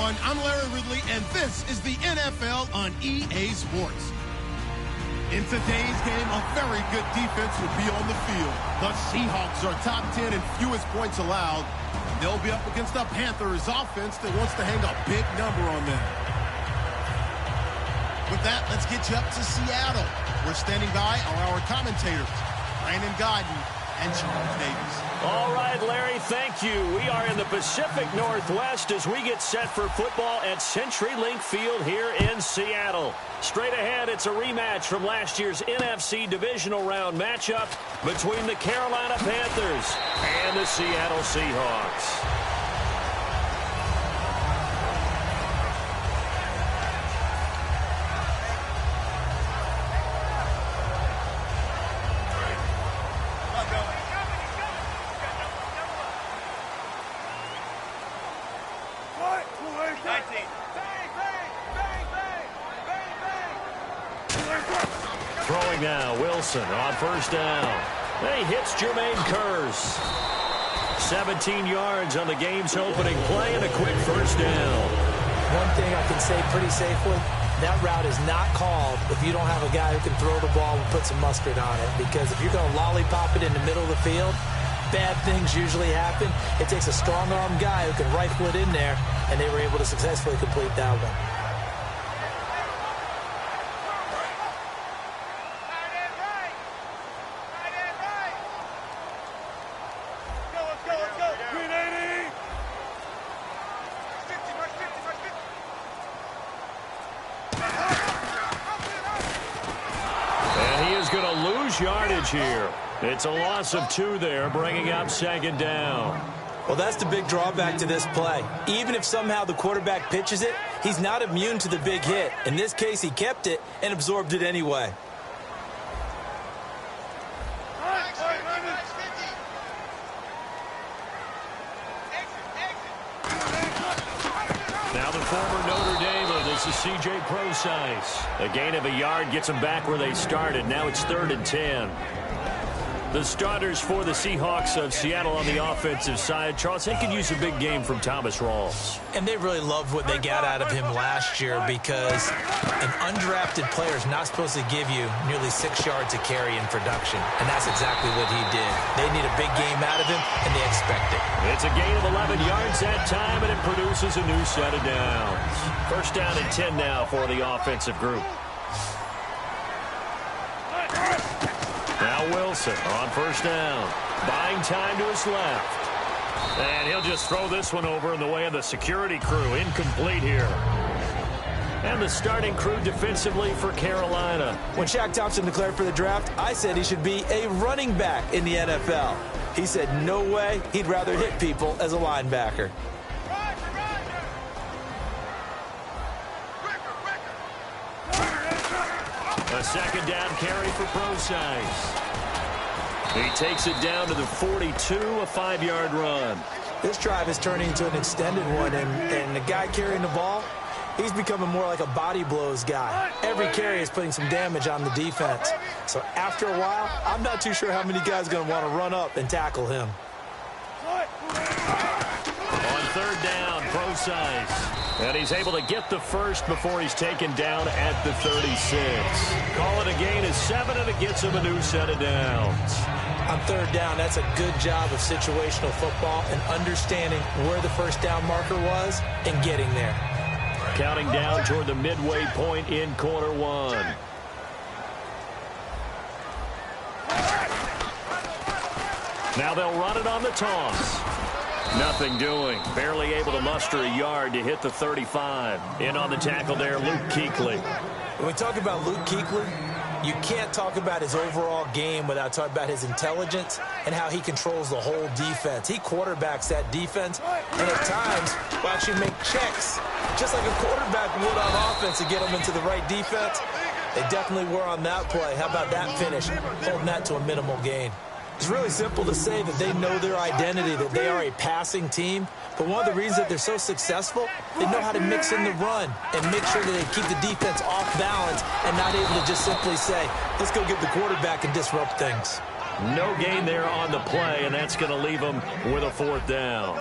everyone. I'm Larry Ridley, and this is the NFL on EA Sports. In today's game, a very good defense will be on the field. The Seahawks are top 10 in fewest points allowed. They'll be up against the Panthers offense that wants to hang a big number on them. With that, let's get you up to Seattle. We're standing by are our commentators, Brandon Godden and Charles Davis. All right, Larry, thank you. We are in the Pacific Northwest as we get set for football at CenturyLink Field here in Seattle. Straight ahead, it's a rematch from last year's NFC Divisional Round matchup between the Carolina Panthers and the Seattle Seahawks. Throwing now, Wilson on first down. He hits Jermaine Kearse. 17 yards on the game's opening play and a quick first down. One thing I can say pretty safely, that route is not called if you don't have a guy who can throw the ball and put some mustard on it. Because if you're going to lollipop it in the middle of the field, bad things usually happen. It takes a strong-arm guy who can rifle it in there, and they were able to successfully complete that one. Yardage here. It's a loss of 2 there, bringing up second down. Well, that's the big drawback to this play. Even if somehow the quarterback pitches it, he's not immune to the big hit. In this case, he kept it and absorbed it anyway. Now the former Notre Damer, this is C.J. Prosise. A gain of a yard gets them back where they started. Now it's 3rd and 10. The starters for the Seahawks of Seattle on the offensive side. Charles, they could use a big game from Thomas Rawls. And they really loved what they got out of him last year because an undrafted player is not supposed to give you nearly 6 yards a carry in production. And that's exactly what he did. They need a big game out of him, and they expect it. It's a gain of 11 yards that time, and it produces a new set of downs. First down and 10 now for the offensive group. Now Wilson on first down. Buying time to his left. And he'll just throw this one over in the way of the security crew. Incomplete here. And the starting crew defensively for Carolina. When Shaq Thompson declared for the draft, I said he should be a running back in the NFL. He said no way, he'd rather hit people as a linebacker. A second down carry for Prosise. He takes it down to the 42, a 5-yard run. This drive is turning into an extended one, and the guy carrying the ball, he's becoming more like a body blows guy. Every carry is putting some damage on the defense. So after a while, I'm not too sure how many guys are going to want to run up and tackle him. On third down, Prosise. And he's able to get the first before he's taken down at the 36. Call it a gain of 7, and it gets him a new set of downs. On third down, that's a good job of situational football and understanding where the first down marker was and getting there. Counting down toward the midway point in quarter 1. Now they'll run it on the toss. Nothing doing. Barely able to muster a yard to hit the 35. In on the tackle there, Luke Kuechly. When we talk about Luke Kuechly, you can't talk about his overall game without talking about his intelligence and how he controls the whole defense. He quarterbacks that defense, and at times will actually make checks, just like a quarterback would on offense to get them into the right defense. They definitely were on that play. How about that finish? Holding that to a minimal gain. It's really simple to say that they know their identity, that they are a passing team. But one of the reasons that they're so successful, they know how to mix in the run and make sure that they keep the defense off balance and not able to just simply say, let's go get the quarterback and disrupt things. No gain there on the play, and that's going to leave them with a 4th down.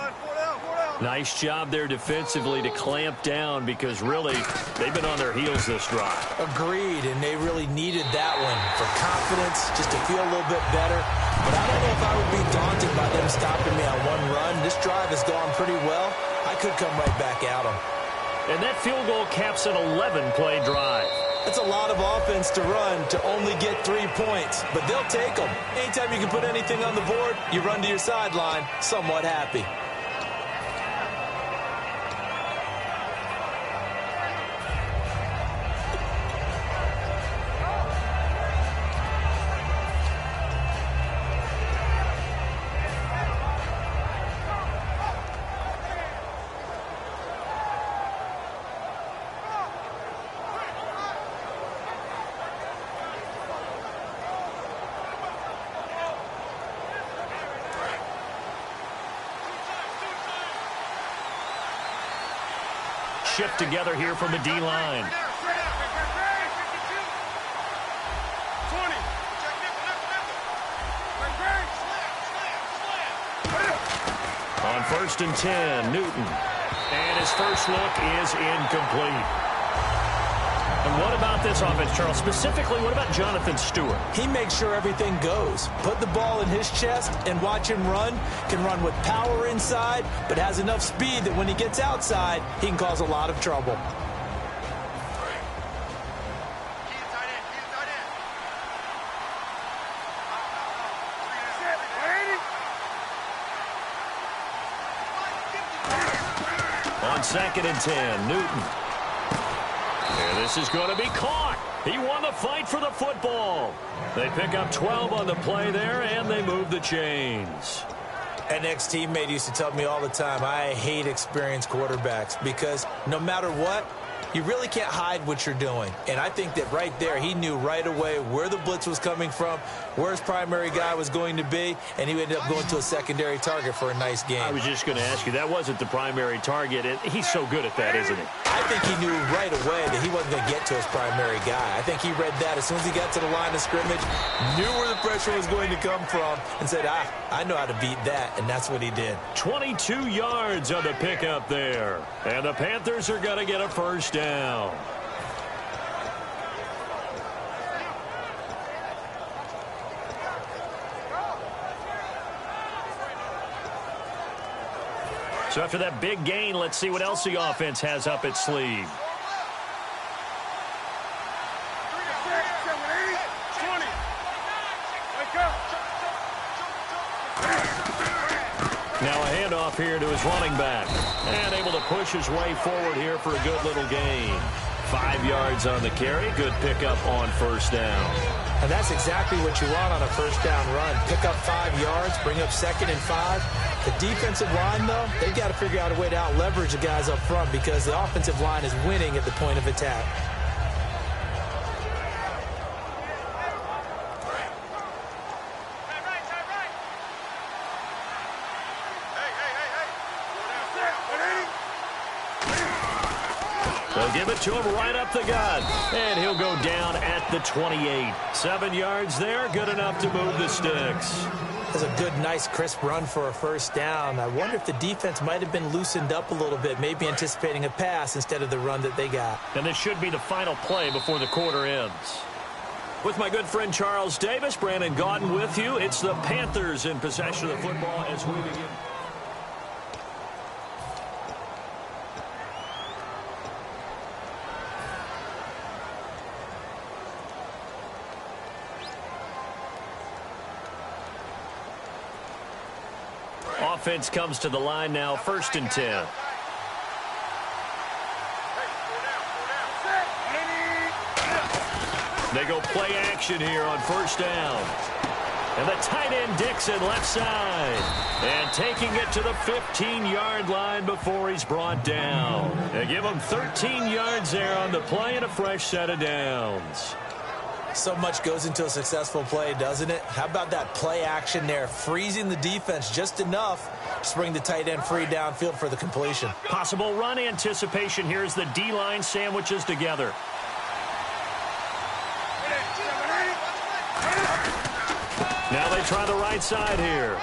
Nice job there defensively to clamp down because really they've been on their heels this drive. Agreed, and they really needed that one for confidence, just to feel a little bit better. But I don't know if I would be daunted by them stopping me on one run. This drive has gone pretty well. I could come right back at them. And that field goal caps an 11-play drive. That's a lot of offense to run to only get 3 points, but they'll take them. Anytime you can put anything on the board, you run to your sideline somewhat happy. Shift together here from the D-line. On 1st and 10, Newton. And his first look is incomplete. And what about this offense, Charles? Specifically, what about Jonathan Stewart? He makes sure everything goes. Put the ball in his chest and watch him run. Can run with power inside, but has enough speed that when he gets outside, he can cause a lot of trouble. On 2nd and 10, Newton. And this is going to be caught. He won the fight for the football. They pick up 12 on the play there, and they move the chains. An ex-teammate used to tell me all the time, I hate experienced quarterbacks because no matter what, you really can't hide what you're doing. And I think that right there, he knew right away where the blitz was coming from, where his primary guy was going to be, and he ended up going to a secondary target for a nice game. I was just going to ask you, that wasn't the primary target, and he's so good at that, isn't he? I think he knew right away that he wasn't going to get to his primary guy. I think he read that as soon as he got to the line of scrimmage, knew where the pressure was going to come from, and said, I know how to beat that, and that's what he did. 22 yards on the pickup there, and the Panthers are going to get a first down. So after that big gain, let's see what else the offense has up its sleeve. Now a handoff here to his running back. And able to push his way forward here for a good little gain. 5 yards on the carry. Good pickup on first down. And that's exactly what you want on a first down run. Pick up 5 yards, bring up 2nd and 5. The defensive line, though, they've got to figure out a way to out-leverage the guys up front because the offensive line is winning at the point of attack. They'll give it to him right up the gut. And he'll go down at the 28. 7 yards there, good enough to move the sticks. That's a good, nice, crisp run for a first down. I wonder if the defense might have been loosened up a little bit, maybe anticipating a pass instead of the run that they got. And this should be the final play before the quarter ends. With my good friend Charles Davis, Brandon Gaudin with you. It's the Panthers in possession of the football as we begin. Offense comes to the line now, 1st and 10. They go play action here on first down. And the tight end Dixon left side. And taking it to the 15-yard line before he's brought down. They give him 13 yards there on the play and a fresh set of downs. So much goes into a successful play, doesn't it? How about that play action there, freezing the defense just enough to bring the tight end free downfield for the completion. Possible run anticipation here as the D-line sandwiches together. Now they try the right side here.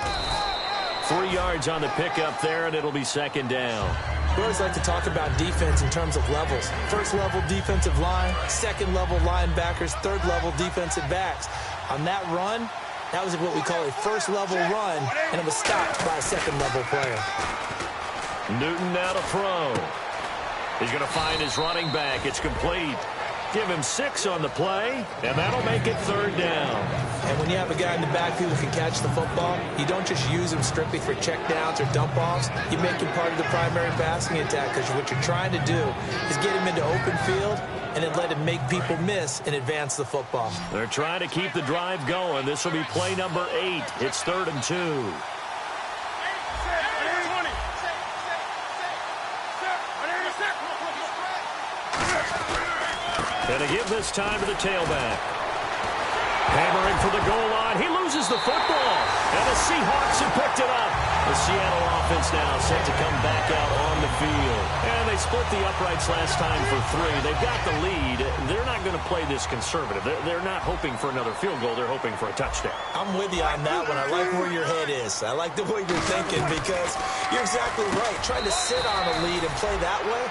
3 yards on the pickup there, and it'll be second down. We always like to talk about defense in terms of levels. First level defensive line, second level linebackers, third level defensive backs. On that run, that was what we call a first level run, and it was stopped by a second level player. Newton now to throw. He's going to find his running back. It's complete. Give him 6 on the play, and that'll make it third down. And when you have a guy in the backfield who can catch the football, you don't just use him strictly for checkdowns or dump-offs. You make him part of the primary passing attack, because what you're trying to do is get him into open field and then let him make people miss and advance the football. They're trying to keep the drive going. This will be play number 8. It's 3rd and 2. And to give this time to the tailback. Hammering for the goal line. He loses the football. And the Seahawks have picked it up. The Seattle offense now set to come back out on the field. And they split the uprights last time for 3. They've got the lead. They're not going to play this conservative. They're not hoping for another field goal. They're hoping for a touchdown. I'm with you on that one. I like where your head is. I like the way you're thinking, because you're exactly right. Trying to sit on a lead and play that way,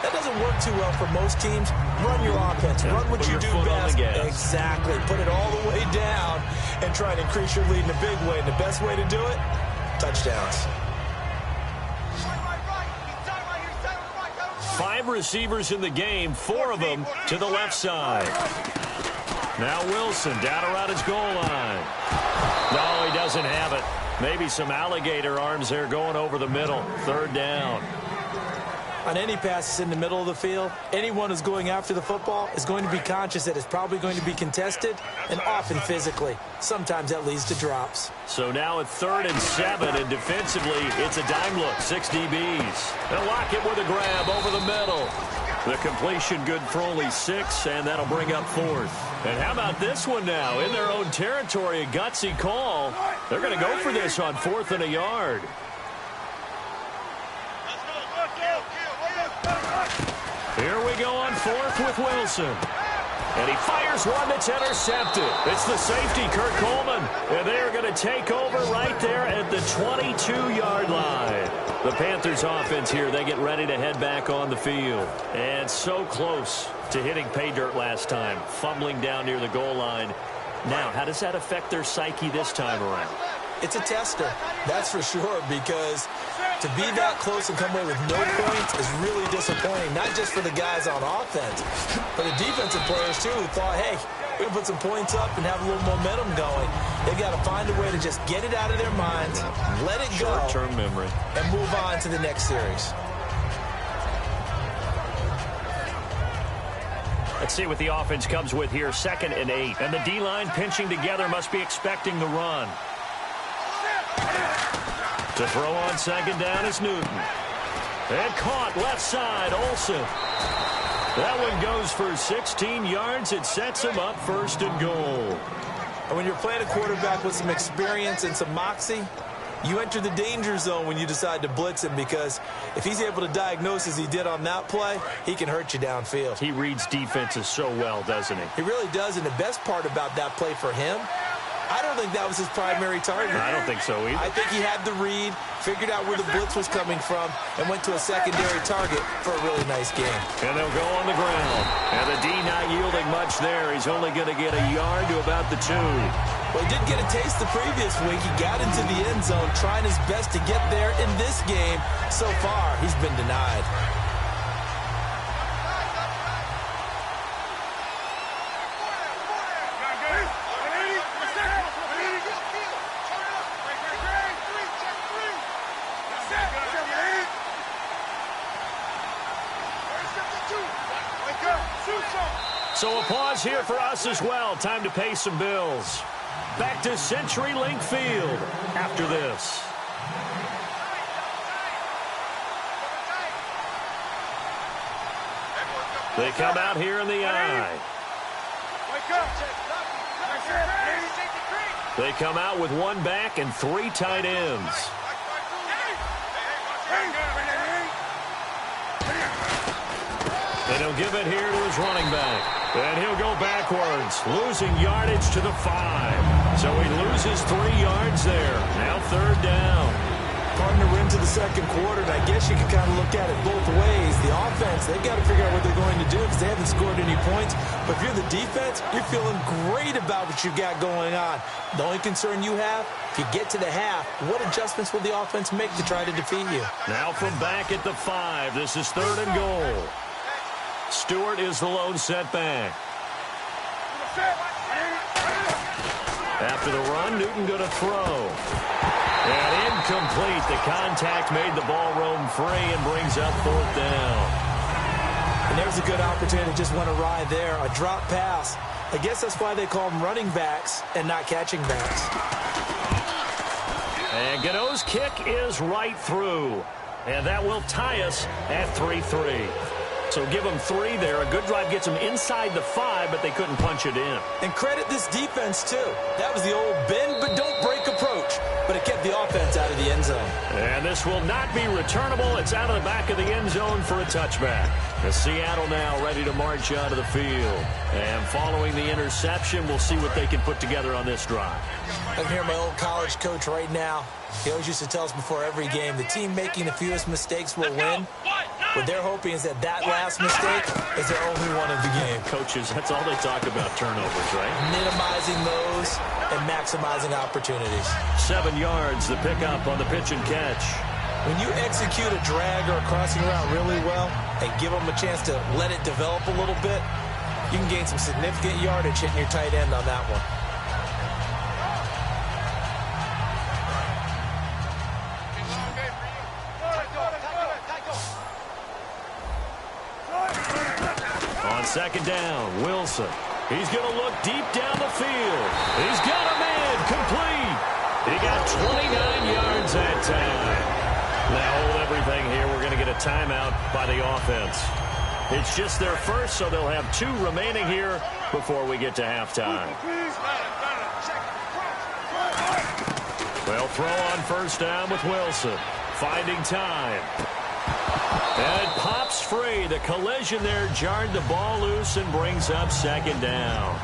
that doesn't work too well for most teams. Run your offense. Run what you do best. Exactly. Put it all the way down and try and increase your lead in a big way. And the best way to do it, touchdowns. 5 receivers in the game, 4 of them to the left side. Now Wilson down around his goal line. No, he doesn't have it. Maybe some alligator arms there going over the middle. 3rd down. On any passes in the middle of the field, anyone who's going after the football is going to be conscious that it's probably going to be contested, and often physically. Sometimes that leads to drops. So now at 3rd and 7, and defensively, it's a dime look. 6 DBs. They'll lock it with a grab over the middle. The completion good for only 6, and that'll bring up 4th. And how about this one now? In their own territory, a gutsy call. They're going to go for this on 4th and a yard. Here we go on 4th with Wilson. And he fires one that's intercepted. It's the safety, Kurt Coleman. And they're going to take over right there at the 22-yard line. The Panthers offense here, they get ready to head back on the field. And so close to hitting pay dirt last time, fumbling down near the goal line. Now, how does that affect their psyche this time around? It's a tester, that's for sure, because to be that close and come away with no points is really disappointing, not just for the guys on offense, but the defensive players, too, who thought, hey, we're going to put some points up and have a little momentum going. They've got to find a way to just get it out of their minds, let it go, short-term memory, and move on to the next series. Let's see what the offense comes with here. 2nd and 8. And the D-line pinching together, must be expecting the run. To throw on 2nd down is Newton. And caught left side, Olsen. That one goes for 16 yards. It sets him up 1st and goal. And when you're playing a quarterback with some experience and some moxie, you enter the danger zone when you decide to blitz him, because if he's able to diagnose as he did on that play, he can hurt you downfield. He reads defenses so well, doesn't he? He really does, and the best part about that play for him, I don't think that was his primary target. I don't think so either. I think he had the read, figured out where the blitz was coming from, and went to a secondary target for a really nice game. And they'll go on the ground. And the D not yielding much there. He's only going to get a yard to about the 2. Well, he did get a taste the previous week. He got into the end zone, trying his best to get there in this game. So far, he's been denied. So a pause here for us as well. Time to pay some bills. Back to CenturyLink Field after this. They come out here in the eye. They come out with 1 back and 3 tight ends. And he'll give it here to his running back. And he'll go backwards, losing yardage to the 5. So he loses 3 yards there. Now 3rd down. Partner into the second quarter, and I guess you can kind of look at it both ways. The offense, they've got to figure out what they're going to do because they haven't scored any points. But if you're the defense, you're feeling great about what you've got going on. The only concern you have, if you get to the half, what adjustments will the offense make to try to defeat you? Now from back at the 5, this is 3rd and goal. Stewart is the lone setback. After the run, Newton going to throw. And incomplete. The contact made the ball roam free and brings up 4th down. And there's a good opportunity. Just went awry there. A drop pass. I guess that's why they call them running backs and not catching backs. And Gano's kick is right through. And that will tie us at 3-3. So give them 3 there. A good drive gets them inside the 5, but they couldn't punch it in. And credit this defense, too. That was the old bend but don't break approach. But it kept the offense out of the end zone. And this will not be returnable. It's out of the back of the end zone for a touchback. The Seattle now ready to march out of the field. And following the interception, we'll see what they can put together on this drive. I can hear my old college coach right now. He always used to tell us before every game, the team making the fewest mistakes will win. What they're hoping is that that last mistake is their only one of the game. Coaches, that's all they talk about, turnovers, right? Minimizing those and maximizing opportunities. 7 yards, the pickup on the pitch and catch. When you execute a drag or a crossing route really well and give them a chance to let it develop a little bit, you can gain some significant yardage hitting your tight end on that one. On 2nd down, Wilson. He's going to look deep down the field. He's got a man complete. He got 29 yards that time. Now hold everything here. We're going to get a timeout by the offense. It's just their first, so they'll have 2 remaining here before we get to halftime. They'll throw on 1st down with Wilson. Finding time. And it pops free. The collision there jarred the ball loose and brings up 2nd down.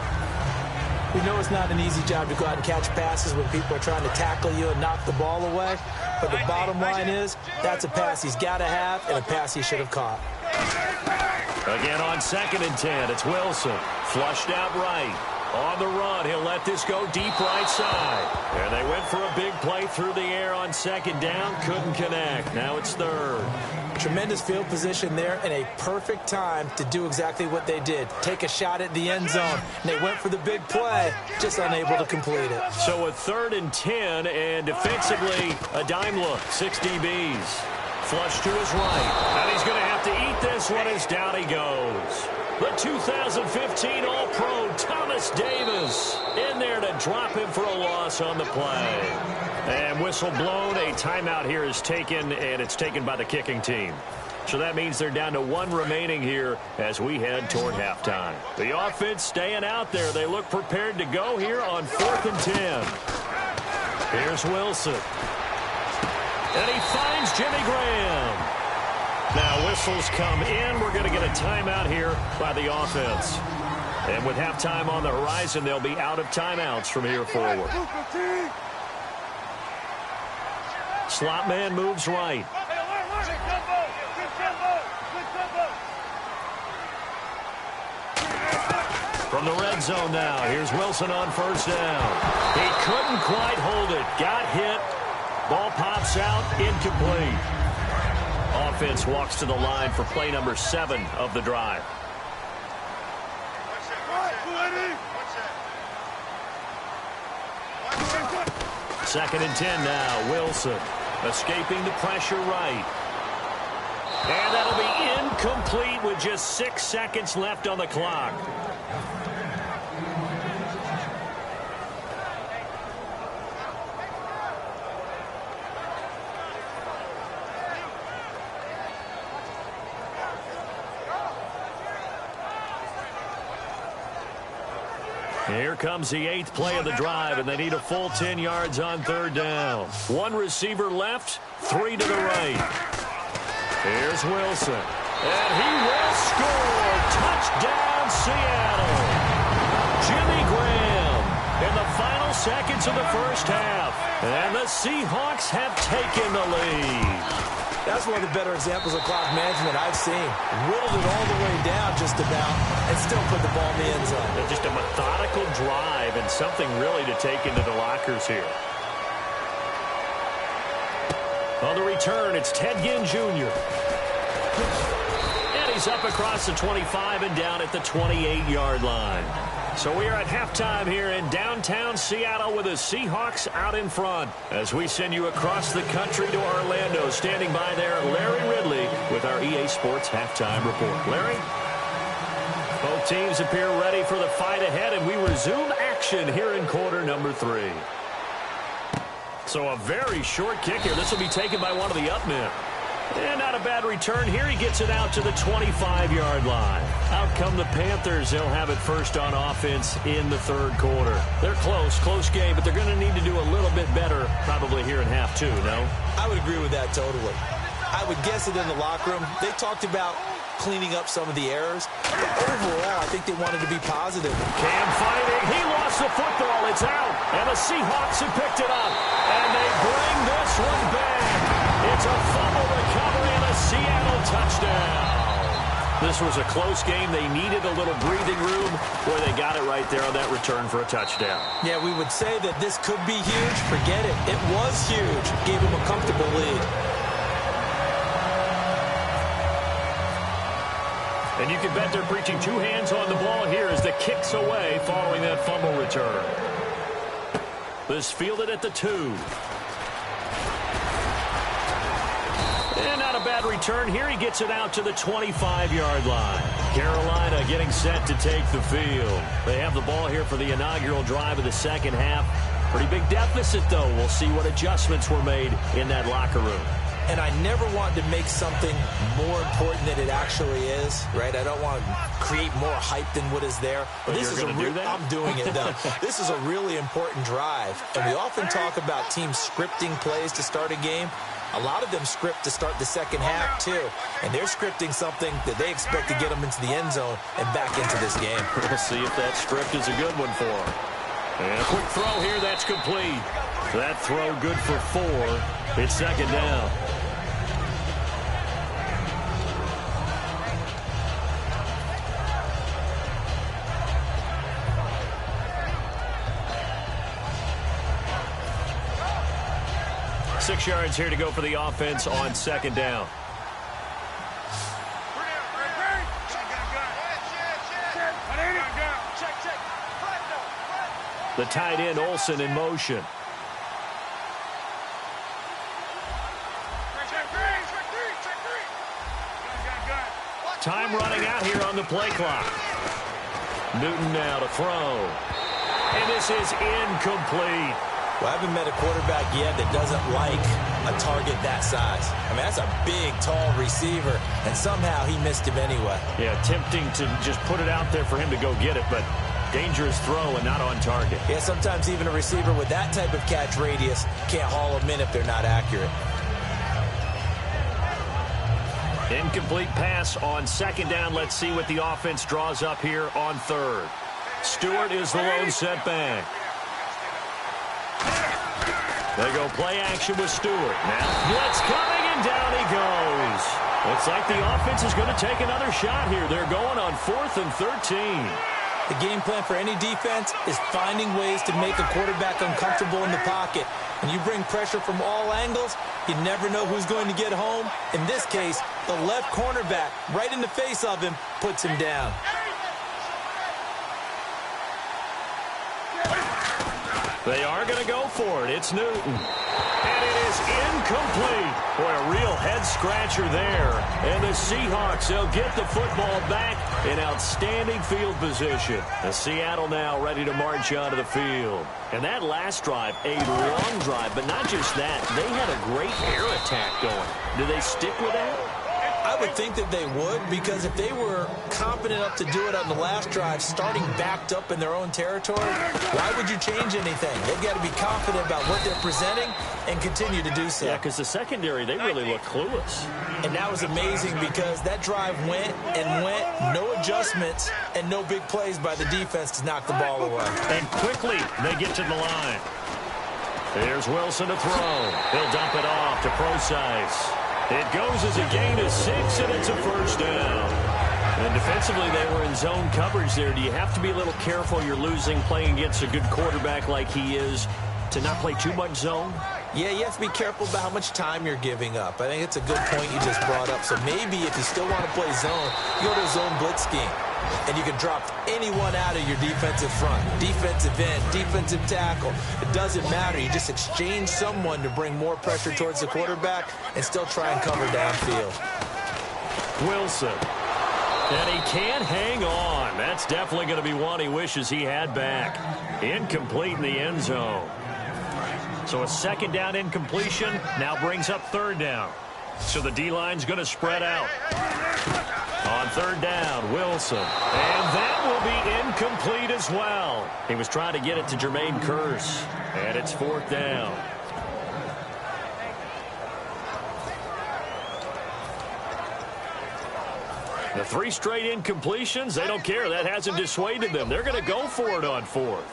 We know it's not an easy job to go out and catch passes when people are trying to tackle you and knock the ball away. But the bottom line is, that's a pass he's got to have and a pass he should have caught. Again on 2nd and 10, it's Wilson. Flushed out right. On the run, he'll let this go deep right side. And they went for a big play through the air on 2nd down. Couldn't connect. Now it's 3rd. Tremendous field position there and a perfect time to do exactly what they did. Take a shot at the end zone. And they went for the big play, just unable to complete it. So a 3rd and 10, and defensively, a dime look. 6 DBs. Flush to his right. And he's going to have to eat this one as down he goes. The 2015 All-Pro Thomas Davis in there to drop him for a loss on the play. And whistle blown. A timeout here is taken, and it's taken by the kicking team. So that means they're down to 1 remaining here as we head toward halftime. The offense staying out there. They look prepared to go here on 4th and 10. Here's Wilson. And he finds Jimmy Graham. Now whistles come in. We're going to get a timeout here by the offense. And with halftime on the horizon, they'll be out of timeouts from here forward. Slot man moves right. From the red zone now, here's Wilson on 1st down. He couldn't quite hold it. Got hit. Ball pops out. Incomplete. Offense walks to the line for play number 7 of the drive. Second and 10 now. Wilson escaping the pressure right. And that'll be incomplete with just 6 seconds left on the clock. Here comes the 8th play of the drive, and they need a full 10 yards on 3rd down. 1 receiver left, 3 to the right. Here's Wilson, and he will score. Touchdown, Seattle. Jimmy Graham in the final seconds of the first half, and the Seahawks have taken the lead. That's one of the better examples of clock management I've seen. Whittled it all the way down just about and still put the ball in the end zone. Just a methodical drive and something really to take into the lockers here. On the return, it's Ted Ginn Jr. And he's up across the 25 and down at the 28-yard line. So we are at halftime here in downtown Seattle with the Seahawks out in front. As we send you across the country to Orlando, standing by there, Larry Ridley with our EA Sports Halftime Report. Larry? Both teams appear ready for the fight ahead, and we resume action here in quarter number 3. So a very short kick here. This will be taken by one of the up men. And not a bad return here. He gets it out to the 25-yard line. Out come the Panthers. They'll have it first on offense in the third quarter. They're close game, but they're going to need to do a little bit better probably here in half 2, no? I would agree with that totally. I would guess it in the locker room. They talked about cleaning up some of the errors. But overall, I think they wanted to be positive. Cam fighting. He lost the football. It's out. And the Seahawks have picked it up. And they bring this one back. It's a fumble recovery and a Seattle touchdown. This was a close game. They needed a little breathing room. Boy, they got it right there on that return for a touchdown. Yeah, we would say that this could be huge. Forget it. It was huge. Gave them a comfortable lead. And you can bet they're preaching 2 hands on the ball here as the kick's away following that fumble return. This fielded at the 2. And not a bad return here. He gets it out to the 25-yard line. Carolina getting set to take the field. They have the ball here for the inaugural drive of the second half. Pretty big deficit, though. We'll see what adjustments were made in that locker room. And I never want to make something more important than it actually is, right? I don't want to create more hype than what is there. But this is a I'm doing it, though. This is a really important drive. And we often talk about teams scripting plays to start a game. A lot of them script to start the second half, too. And they're scripting something that they expect to get them into the end zone and back into this game. We'll see if that script is a good one for them. And a quick throw here, that's complete. That throw good for 4. It's second down. Six yards here to go for the offense on second down. The tight end, Olsen, in motion. Time running out here on the play clock. Newton now to throw. And this is incomplete. Well, I haven't met a quarterback yet that doesn't like a target that size. I mean, that's a big, tall receiver, and somehow he missed him anyway. Yeah, tempting to just put it out there for him to go get it, but dangerous throw and not on target. Yeah, sometimes even a receiver with that type of catch radius can't haul them in if they're not accurate. Incomplete pass on second down. Let's see what the offense draws up here on third. Stewart is the lone setback. They go play action with Stewart. Now blitz coming, and down he goes. Looks like the offense is going to take another shot here. They're going on 4th and 13. The game plan for any defense is finding ways to make a quarterback uncomfortable in the pocket. When you bring pressure from all angles, you never know who's going to get home. In this case, the left cornerback, right in the face of him, puts him down. They are going to go for it. It's Newton. And it is incomplete. Boy, a real head-scratcher there. And the Seahawks, they'll get the football back in outstanding field position. And Seattle now ready to march onto the field. And that last drive, a long drive, but not just that. They had a great air attack going. Do they stick with that? I would think that they would, because if they were confident enough to do it on the last drive, starting backed up in their own territory, why would you change anything? They've got to be confident about what they're presenting and continue to do so. Yeah, because the secondary, they really look clueless. And that was amazing because that drive went and went, no adjustments, and no big plays by the defense to knock the ball away. And quickly, they get to the line. There's Wilson to throw. He'll dump it off to Procise. It goes as a gain of 6, and it's a first down. And defensively, they were in zone coverage there. Do you have to be a little careful? You're losing, playing against a good quarterback like he is, to not play too much zone? Yeah, you have to be careful about how much time you're giving up. I think it's a good point you just brought up. So maybe if you still want to play zone, you go to a zone blitz scheme. And you can drop anyone out of your defensive front. Defensive end, defensive tackle. It doesn't matter. You just exchange someone to bring more pressure towards the quarterback and still try and cover downfield. Wilson. And he can't hang on. That's definitely going to be one he wishes he had back. Incomplete in the end zone. So a second down incompletion now brings up third down. So the D-line's going to spread out. On third down, Wilson. And that will be incomplete as well. He was trying to get it to Jermaine Kearse. And it's fourth down. The 3 straight incompletions, they don't care. That hasn't dissuaded them. They're going to go for it on fourth.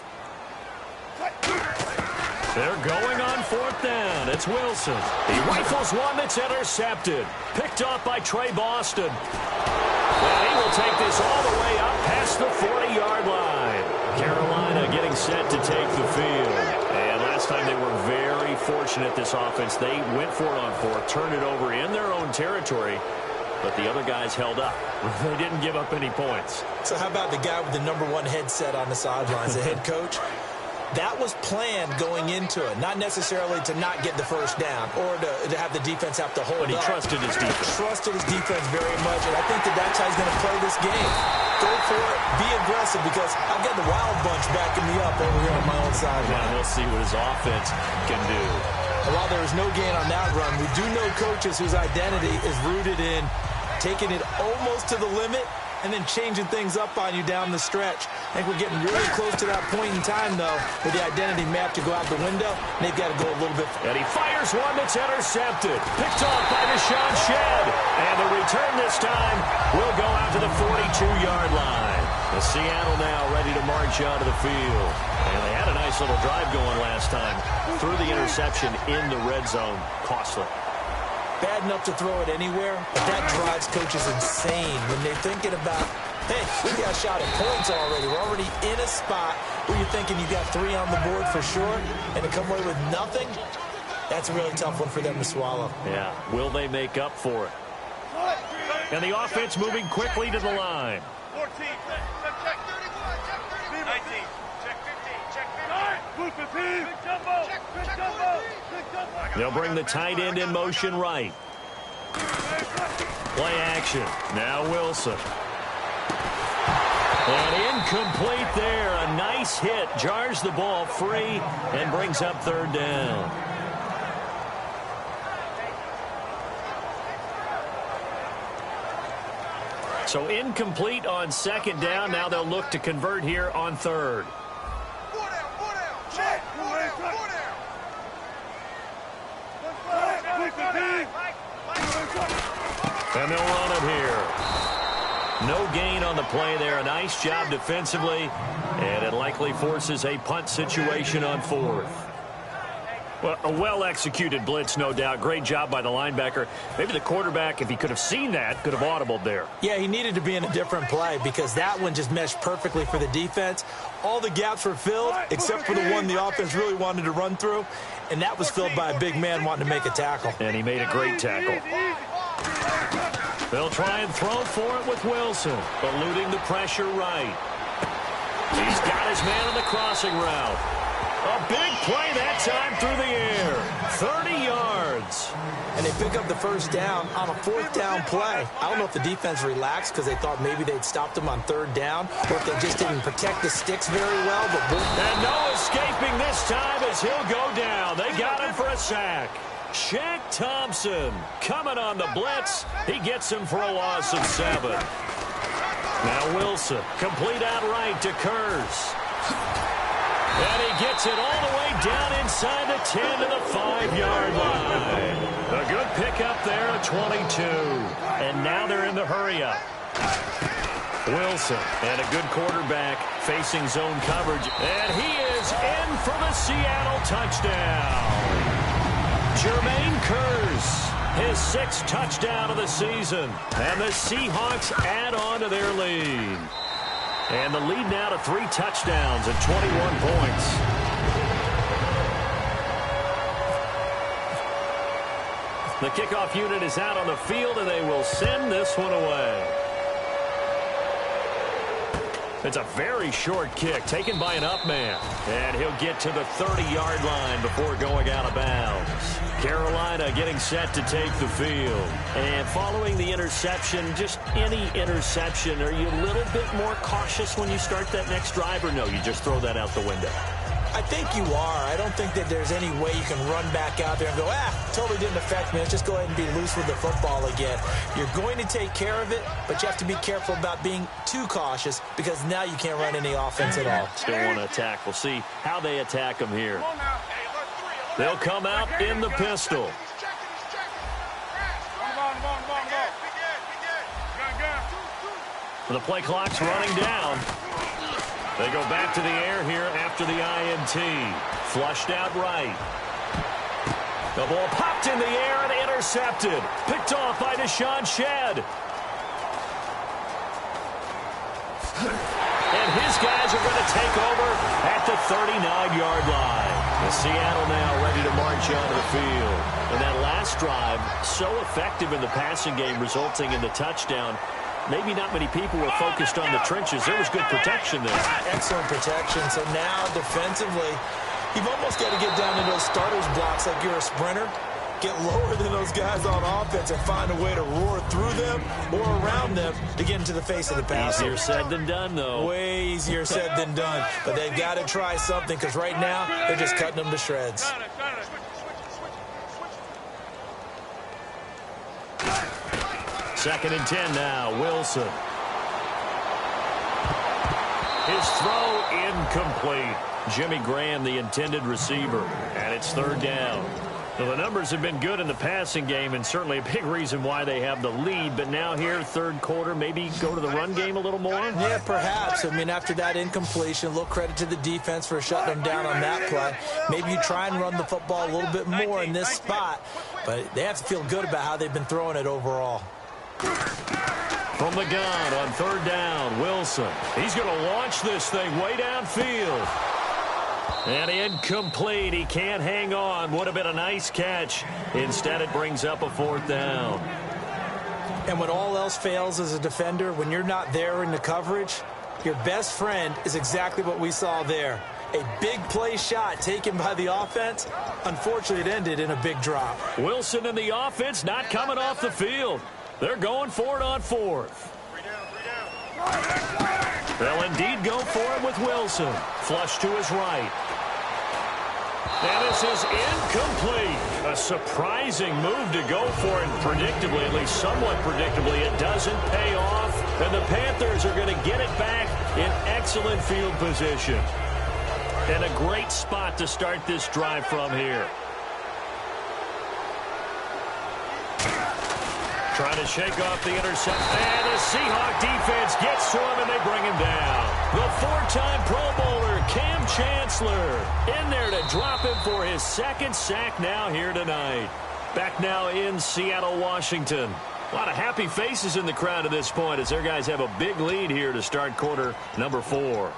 They're going on fourth down. It's Wilson. He rifles one that's intercepted. Picked off by Trey Boston. And he will take this all the way up past the 40-yard line. Carolina getting set to take the field. And last time they were very fortunate, this offense. They went for it on fourth, turned it over in their own territory. But the other guys held up. They didn't give up any points. So how about the guy with the #1 headset on the sidelines, the head coach? That was planned going into it, not necessarily to not get the first down or to have the defense have to hold up. But he trusted his defense. Trusted his defense very much, and I think that's how he's going to play this game. Go for it, be aggressive, because I've got the Wild Bunch backing me up over here on my own sideline. Yeah, we'll see what his offense can do. While there was no gain on that run, we do know coaches whose identity is rooted in taking it almost to the limit and then changing things up on you down the stretch. I think we're getting really close to that point in time, though, where the identity map to go out the window, and they've got to go a little bit. And he fires one that's intercepted. Picked off by Deshaun Shedd. And the return this time will go out to the 42-yard line. The Seattle now ready to march onto the field. And they had a nice little drive going last time. Threw the interception in the red zone. Costly. Bad enough to throw it anywhere, but that drives coaches insane when they're thinking about, hey, we got a shot at points already. We're already in a spot where you're thinking you got 3 on the board for sure, and to come away with nothing, that's a really tough one for them to swallow. Yeah, will they make up for it? And the offense moving quickly to the line. 14, check 31, check 19, check 15, check 15. Big jumbo, big jumbo. They'll bring the tight end in motion right. Play action. Now Wilson. And incomplete there. A nice hit. Jars the ball free and brings up third down. So incomplete on second down. Now they'll look to convert here on third. And they'll run it here. No gain on the play there. A nice job defensively. And it likely forces a punt situation on fourth. Well, a well-executed blitz, no doubt. Great job by the linebacker. Maybe the quarterback, if he could have seen that, could have audibled there. Yeah, he needed to be in a different play because that one just meshed perfectly for the defense. All the gaps were filled except for the one the offense really wanted to run through, and that was filled by a big man wanting to make a tackle. And he made a great tackle. They'll try and throw for it with Wilson, eluding the pressure right. He's got his man on the crossing route. A big play that time through the air. 30 yards. And they pick up the first down on a fourth down play. I don't know if the defense relaxed because they thought maybe they'd stopped them on third down or if they just didn't protect the sticks very well. But and no escaping this time as he'll go down. They got him for a sack. Shaq Thompson coming on the blitz. He gets him for a loss of 7. Now Wilson, complete out right to Kurz. And he gets it all the way down inside the 10 to the 5-yard line. A good pickup there at 22. And now they're in the hurry-up. Wilson and a good quarterback facing zone coverage. And he is in for the Seattle touchdown. Jermaine Kurz, his 6th touchdown of the season. And the Seahawks add on to their lead. And the lead now to 3 touchdowns and 21 points. The kickoff unit is out on the field, and they will send this one away. It's a very short kick taken by an up man. And he'll get to the 30-yard line before going out of bounds. Carolina getting set to take the field. And following the interception, just any interception, are you a little bit more cautious when you start that next drive, or no, you just throw that out the window? I think you are. I don't think that there's any way you can run back out there and go, totally didn't affect me. Let's just go ahead and be loose with the football again. You're going to take care of it, but you have to be careful about being too cautious because now you can't run any offense at all. Still want to attack. We'll see how they attack them here. They'll come out in the pistol. The play clock's running down. They go back to the air here after the INT. Flushed out right. The ball popped in the air and intercepted. Picked off by Deshaun Shedd. And his guys are going to take over at the 39-yard line. And Seattle now ready to march onto the field. And that last drive, so effective in the passing game, resulting in the touchdown. Maybe not many people were focused on the trenches. There was good protection there. Excellent protection. So now defensively, you've almost got to get down to those starters blocks like you're a sprinter. Get lower than those guys on offense and find a way to roar through them or around them to get into the face of the passer. Easier said than done, though. Way easier said than done. But they've got to try something because right now they're just cutting them to shreds. Second and 10 now. Wilson. His throw incomplete. Jimmy Graham, the intended receiver. And it's 3rd down. Well, the numbers have been good in the passing game and certainly a big reason why they have the lead. But now here, 3rd quarter, maybe go to the run game a little more? Yeah, perhaps. I mean, after that incompletion, a little credit to the defense for shutting them down on that play. Maybe you try and run the football a little bit more in this spot. But they have to feel good about how they've been throwing it overall. From the gun on 3rd down, Wilson. He's going to launch this thing way downfield. And incomplete. He can't hang on. Would have been a nice catch. Instead, it brings up a 4th down. And when all else fails as a defender, when you're not there in the coverage, your best friend is exactly what we saw there. A big play shot taken by the offense. Unfortunately, it ended in a big drop. Wilson and the offense not coming off the field. They're going for it on 4th. They'll indeed go for it with Wilson. Flush to his right. And this is incomplete. A surprising move to go for it predictably, at least somewhat predictably. It doesn't pay off. And the Panthers are going to get it back in excellent field position. And a great spot to start this drive from here. Trying to shake off the interception. And the Seahawk defense gets to him, and they bring him down. The 4-time Pro Bowler, Cam Chancellor, in there to drop him for his 2nd sack now here tonight. Back now in Seattle, Washington. A lot of happy faces in the crowd at this point as their guys have a big lead here to start quarter number 4.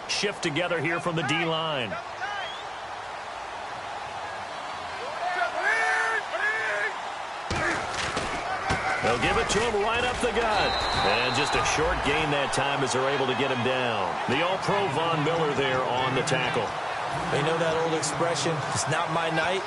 Shift together here from the D-line. They'll give it to him right up the gut. And just a short gain that time as they're able to get him down. The All-Pro Von Miller there on the tackle. You know that old expression, it's not my night?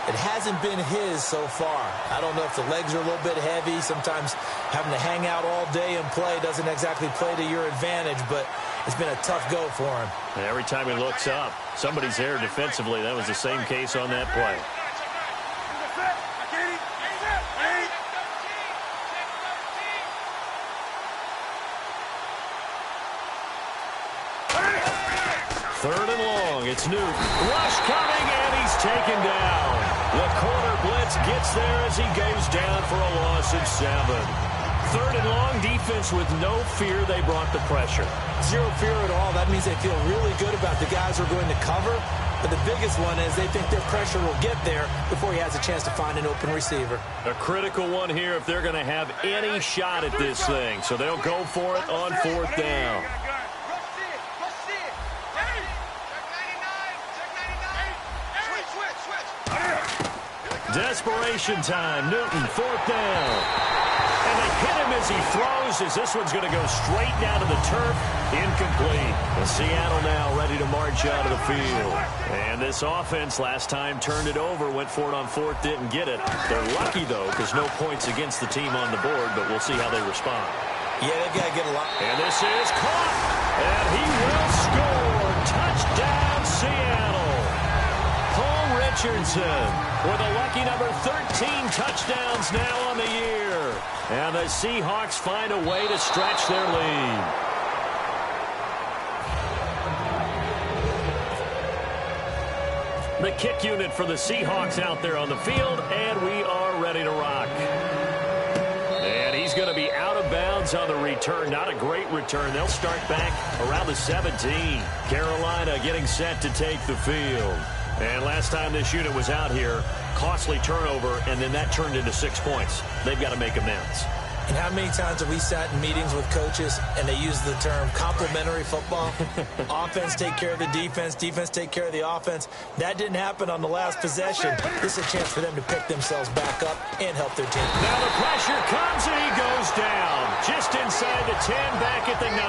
It hasn't been his so far. I don't know if the legs are a little bit heavy. Sometimes having to hang out all day and play doesn't exactly play to your advantage, but it's been a tough go for him. And every time he looks up, somebody's there defensively. That was the same case on that play. Third and long. It's Newton. Rush coming, and he's taken down. The corner blitz gets there as he goes down for a loss of 7. Third and long, defense with no fear. They brought the pressure. Zero fear at all. That means they feel really good about the guys who are going to cover. But the biggest one is they think their pressure will get there before he has a chance to find an open receiver. A critical one here if they're going to have any shot at this thing. So they'll go for it on 4th down. Desperation time. Newton, 4th down. And they hit him as he throws, as this one's going to go straight down to the turf. Incomplete. And Seattle now ready to march out of the field. And this offense last time turned it over, went for it on 4th, didn't get it. They're lucky, though, because no points against the team on the board, but we'll see how they respond. Yeah, they've got to get a lot. And this is caught. And he will score. Touchdown, Seattle. Paul Richardson with a lucky number 13 touchdowns now on the year. And the Seahawks find a way to stretch their lead. The kick unit for the Seahawks out there on the field, and we are ready to rock. And he's going to be out of bounds on the return. Not a great return. They'll start back around the 17. Carolina getting set to take the field. And last time this unit was out here, costly turnover, and then that turned into 6 points. They've got to make amends. And how many times have we sat in meetings with coaches and they use the term complementary football? Offense take care of the defense, defense take care of the offense. That didn't happen on the last possession. This is a chance for them to pick themselves back up and help their team. Now the pressure comes and he goes down. Just inside the 10, back at the 9.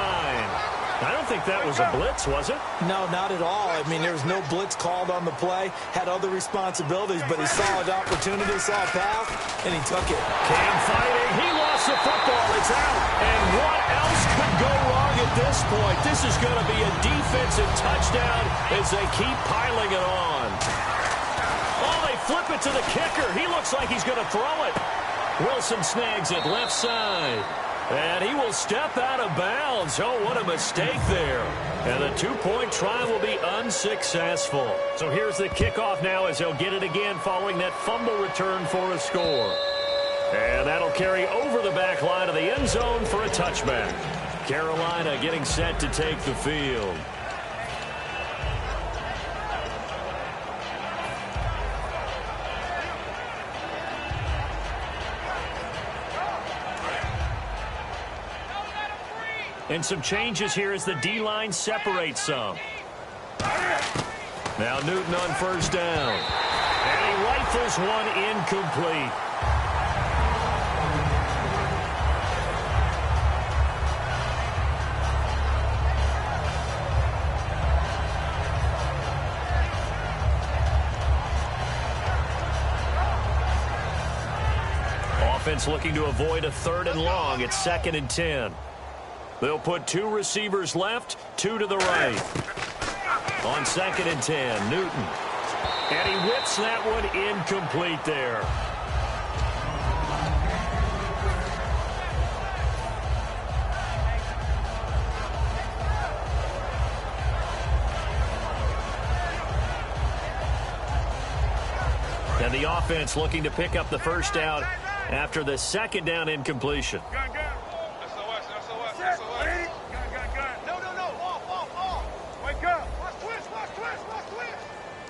I don't think that was a blitz, was it? No, not at all. I mean, there was no blitz called on the play. Had other responsibilities, but he saw an opportunity, saw a pass, and he took it. Cam fighting. He lost the football. It's out. And what else could go wrong at this point? This is going to be a defensive touchdown as they keep piling it on. Oh, they flip it to the kicker. He looks like he's going to throw it. Wilson snags it left side. And he will step out of bounds. Oh, what a mistake there. And the 2-point try will be unsuccessful. So here's the kickoff now as they'll get it again following that fumble return for a score. And that'll carry over the back line of the end zone for a touchback. Carolina getting set to take the field. And some changes here as the D-line separates some. Now Newton on 1st down. And he rifles one incomplete. Offense looking to avoid a 3rd and long. It's 2nd and 10. They'll put 2 receivers left, 2 to the right. On 2nd and 10, Newton. And he whips that one incomplete there. And the offense looking to pick up the 1st down after the 2nd down incompletion.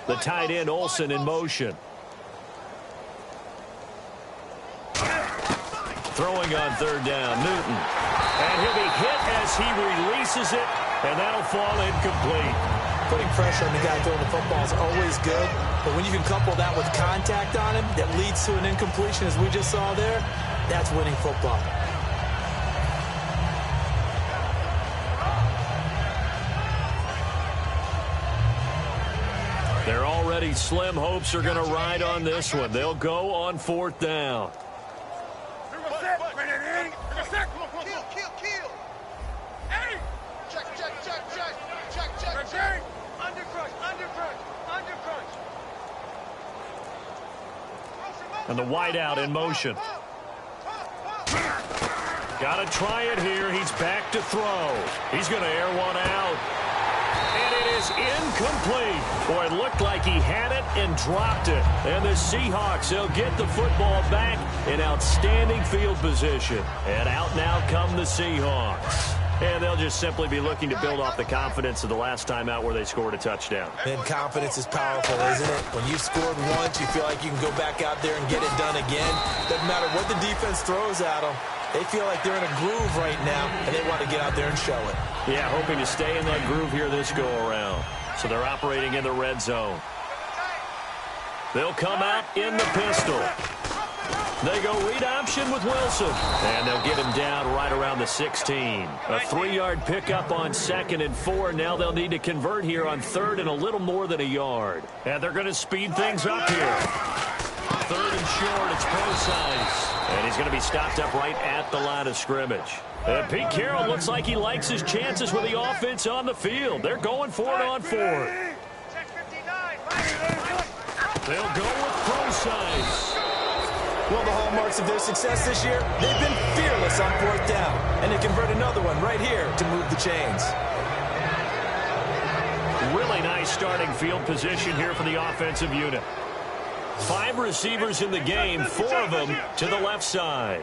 The tight end, Olsen, in motion. Throwing on 3rd down, Newton. And he'll be hit as he releases it, and that'll fall incomplete. Putting pressure on the guy throwing the football is always good, but when you can couple that with contact on him that leads to an incompletion, as we just saw there, that's winning football. Their already slim hopes are going to ride on this one. They'll go on 4th down. And the wideout in motion. Got to try it here. He's back to throw. He's going to air one out. And it is incomplete. Boy, it looked like he had it and dropped it. And the Seahawks, they'll get the football back in outstanding field position. And out now come the Seahawks. And they'll just simply be looking to build off the confidence of the last time out where they scored a touchdown. And confidence is powerful, isn't it? When you've scored once, you feel like you can go back out there and get it done again. Doesn't matter what the defense throws at them. They feel like they're in a groove right now, and they want to get out there and show it. Yeah, hoping to stay in that groove here this go-around. So they're operating in the red zone. They'll come out in the pistol. They go read option with Wilson. And they'll get him down right around the 16. A 3-yard pickup on 2nd and 4. Now they'll need to convert here on 3rd and a little more than a yard. And they're going to speed things up here. 3rd and short, it's Procise. And he's going to be stopped up right at the line of scrimmage. And Pete Carroll looks like he likes his chances with the offense on the field. They're going for it on 4th. They'll go with Procise. One of the hallmarks of their success this year, they've been fearless on 4th down. And they convert another one right here to move the chains. Really nice starting field position here for the offensive unit. 5 receivers in the game, 4 of them to the left side.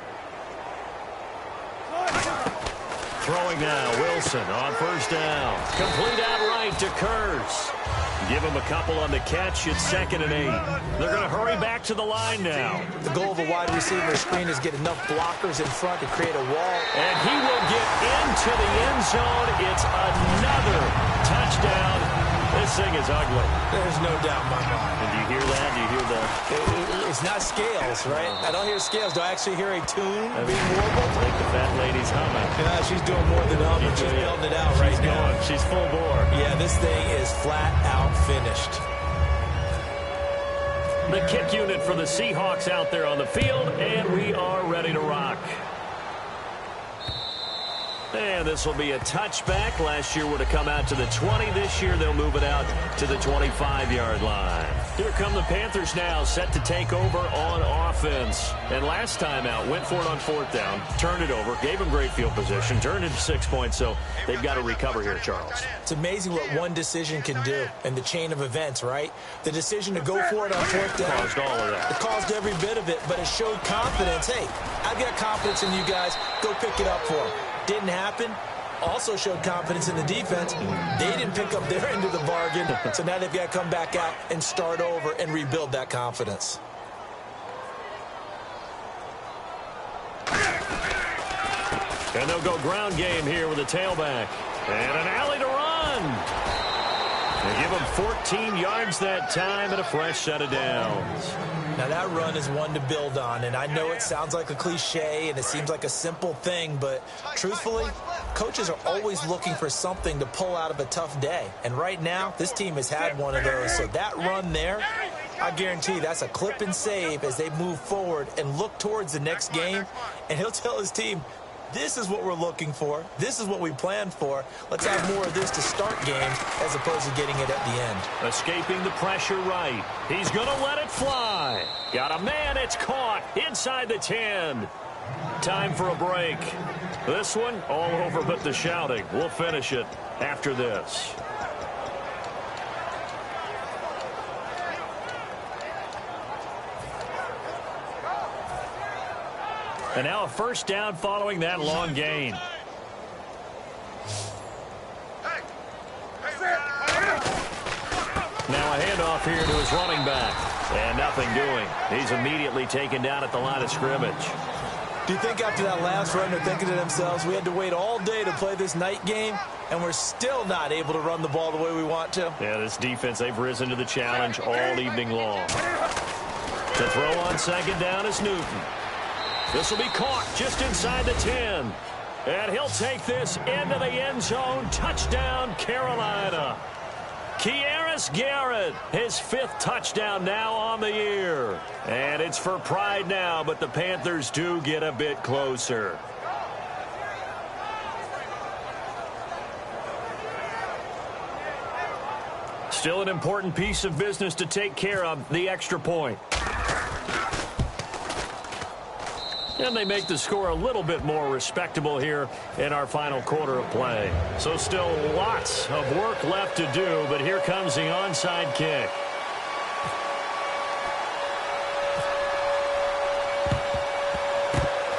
Throwing now, Wilson on 1st down. Complete outright to Kurtz. Give him a couple on the catch. It's 2nd and 8. They're going to hurry back to the line now. The goal of a wide receiver screen is get enough blockers in front to create a wall. And he will get into the end zone. It's another touchdown. This thing is ugly. There's no doubt in my mind. And do you hear that? Do you hear that? It's not scales, right? I don't hear scales. Do I actually hear a tune being warbled? I think the fat lady's humming. Yeah, she's doing more than humming. She's building it out right now. She's full bore. Yeah, this thing is flat out finished. The kick unit for the Seahawks out there on the field, and we are ready to rock. And this will be a touchback. Last year would have come out to the 20. This year they'll move it out to the 25-yard line. Here come the Panthers now, set to take over on offense. And last time out, went for it on 4th down, turned it over, gave them great field position, turned it to 6 points, so they've got to recover here, Charles. It's amazing what one decision can do in the chain of events, right? The decision to go for it on 4th down. Caused all of that. It caused every bit of it, but it showed confidence. Hey, I've got confidence in you guys. Go pick it up for them. Didn't happen. Also showed confidence in the defense. They didn't pick up their end of the bargain, so now they've got to come back out and start over and rebuild that confidence. And they'll go ground game here with a tailback. And an alley to run. They give him 14 yards that time and a fresh set of downs. Now that run is one to build on, and I know it sounds like a cliche and it seems like a simple thing, but truthfully, coaches are always looking for something to pull out of a tough day. And right now, this team has had one of those. So that run there, I guarantee that's a clip and save as they move forward and look towards the next game. And he'll tell his team, this is what we're looking for. This is what we planned for. Let's have more of this to start games as opposed to getting it at the end. Escaping the pressure right. He's going to let it fly. Got a man. It's caught inside the 10. Time for a break. This one all over but the shouting. We'll finish it after this. And now a first down following that long gain. Now a handoff here to his running back. And nothing doing. He's immediately taken down at the line of scrimmage. Do you think after that last run they're thinking to themselves, we had to wait all day to play this night game, and we're still not able to run the ball the way we want to? Yeah, this defense, they've risen to the challenge all evening long. To throw on second down is Newton. This will be caught just inside the 10. And he'll take this into the end zone. Touchdown, Carolina. Kearis Myles Garrett, his 5th touchdown now on the year. And it's for pride now, but the Panthers do get a bit closer. Still an important piece of business to take care of, the extra point. And they make the score a little bit more respectable here in our final quarter of play. So still lots of work left to do, but here comes the onside kick.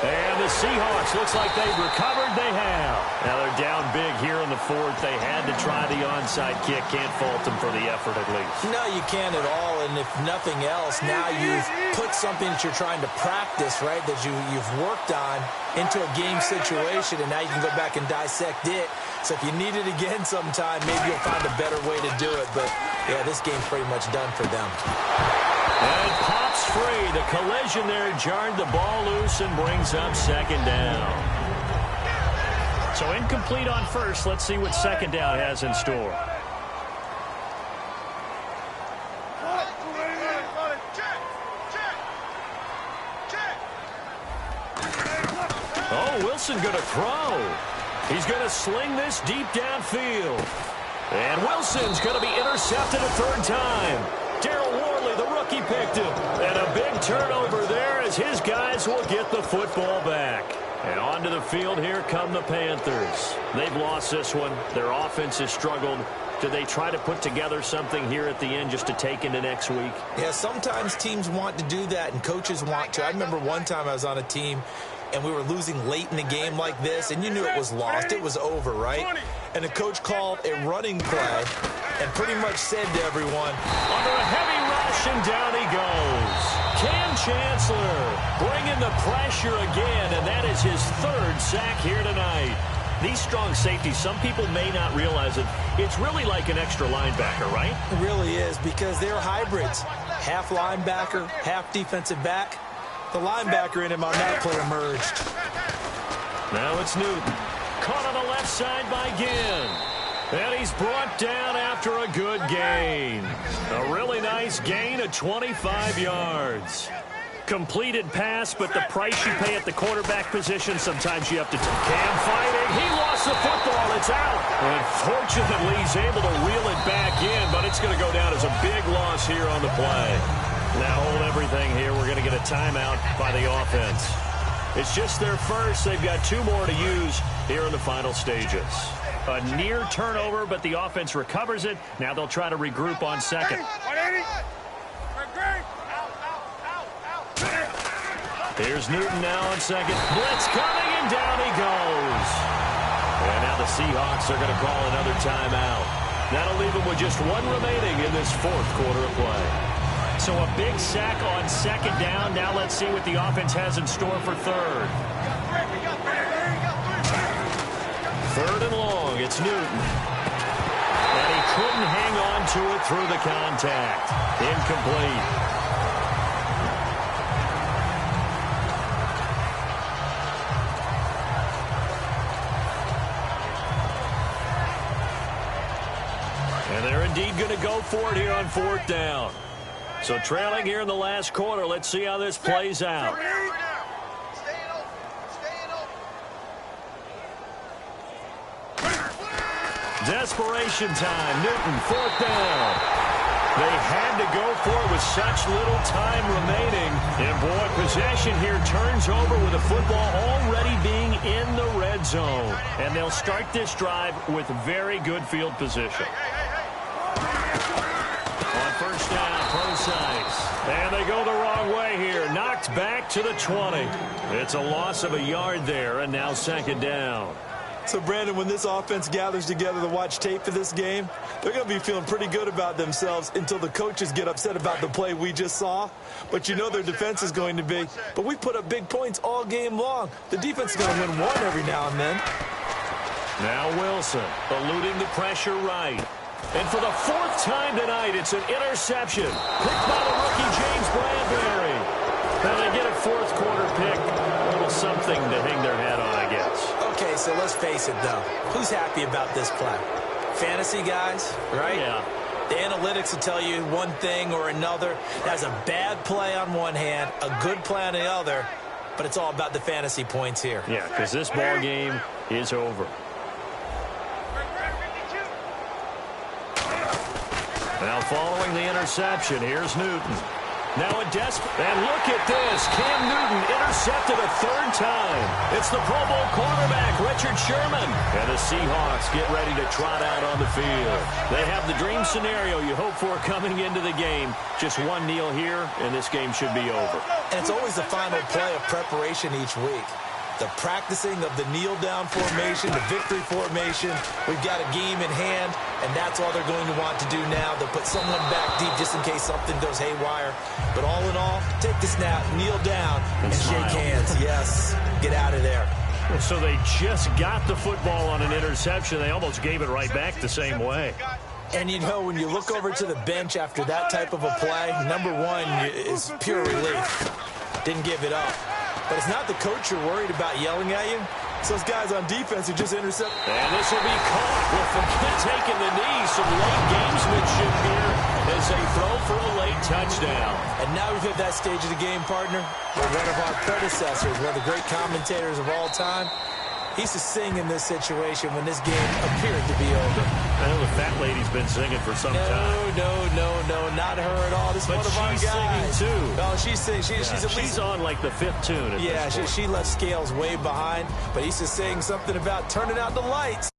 And the Seahawks, looks like they've recovered. They have. Now they're down big here in the 4th. They had to try the onside kick. Can't fault them for the effort at least. No, you can't at all. And if nothing else, now you've put something that you're trying to practice, right, that you've worked on into a game situation, and now you can go back and dissect it. So if you need it again sometime, maybe you'll find a better way to do it. But, yeah, this game's pretty much done for them. And it pops free. The collision there jarred the ball loose and brings up 2nd down. So incomplete on first. Let's see what 2nd down has in store. Oh, Wilson going to throw. He's going to sling this deep downfield. And Wilson's going to be intercepted a 3rd time. Darryl Worley, the rookie, picked him. And a big turnover there as his guys will get the football back. And onto the field, here come the Panthers. They've lost this one. Their offense has struggled. Do they try to put together something here at the end just to take into next week? Yeah, sometimes teams want to do that, and coaches want to. I remember one time I was on a team, and we were losing late in the game like this, and you knew it was lost. It was over, right? And the coach called a running play and pretty much said to everyone, under a heavy rush, and down he goes. Cam Chancellor bringing the pressure again, and that is his 3rd sack here tonight. These strong safeties, some people may not realize it. It's really like an extra linebacker, right? It really is, because they're hybrids. Half linebacker, half defensive back. The linebacker in him on that play emerged. Now it's Newton. Caught on the left side by Ginn. And he's brought down after a good gain. A really nice gain of 25 yards. Completed pass, but the price you pay at the quarterback position, sometimes you have to take. Cam fighting. He lost the football. It's out. And fortunately, he's able to reel it back in, but it's going to go down as a big loss here on the play. Now hold everything here. We're going to get a timeout by the offense. It's just their first. They've got 2 more to use here in the final stages. A near turnover, but the offense recovers it. Now they'll try to regroup on 2nd. Here's Newton now on 2nd. Blitz coming, and down he goes. And now the Seahawks are going to call another timeout. That'll leave them with just 1 remaining in this 4th quarter of play. So a big sack on 2nd down. Now let's see what the offense has in store for 3rd. 3rd and long. It's Newton. And he couldn't hang on to it through the contact. Incomplete. And they're indeed going to go for it here on 4th down. So trailing here in the last quarter. Let's see how this plays out. Desperation time. Newton, 4th down. They had to go for it with such little time remaining. And boy, possession here turns over with the football already being in the red zone. And they'll start this drive with very good field position. On 1st down, Procise. And they go the wrong way here. Knocked back to the 20. It's a loss of a yard there, and now 2nd down. So, Brandon, when this offense gathers together to watch tape for this game, they're going to be feeling pretty good about themselves until the coaches get upset about the play we just saw. But you know their defense is going to be. But we put up big points all game long. The defense is going to win one every now and then. Now Wilson eluding the pressure right. And for the 4th time tonight, it's an interception. Picked by the rookie James Bradbury. Now they get a 4th quarter pick. A little something to hang their hat on, I guess. Okay, so let's face it, though. Who's happy about this play? Fantasy guys, right? Yeah. The analytics will tell you one thing or another. That's a bad play on one hand, a good play on the other, but it's all about the fantasy points here. Yeah, because this ball game is over. Now following the interception, here's Newton. Now a desperate, and look at this. Cam Newton intercepted a third time. It's the Pro Bowl quarterback, Richard Sherman. And the Seahawks get ready to trot out on the field. They have the dream scenario you hope for coming into the game. Just one kneel here, and this game should be over. And it's always the final play of preparation each week. The practicing of the kneel-down formation, the victory formation. We've got a game in hand, and that's all they're going to want to do now. They'll put someone back deep just in case something goes haywire. But all in all, take the snap, kneel down, and shake hands. Yes, get out of there. So they just got the football on an interception. They almost gave it right back the same way. And, you know, when you look over to the bench after that type of a play, number one is pure relief. Didn't give it up. But it's not the coach you're worried about yelling at you. It's those guys on defense who just intercept. And this will be caught. Well, forget taking the knee. Some late gamesmanship here as they throw for a late touchdown. And now we've hit that stage of the game, partner, where one of our predecessors, one of the great commentators of all time, he used to sing in this situation when this game appeared to be over. I know the fat lady's been singing for some time. No, not her at all. This is one of our guys. But she's singing, too. Oh, she's singing. She's on, like, the fifth tune at this point. She left Scales way behind, but he used to sing something about turning out the lights.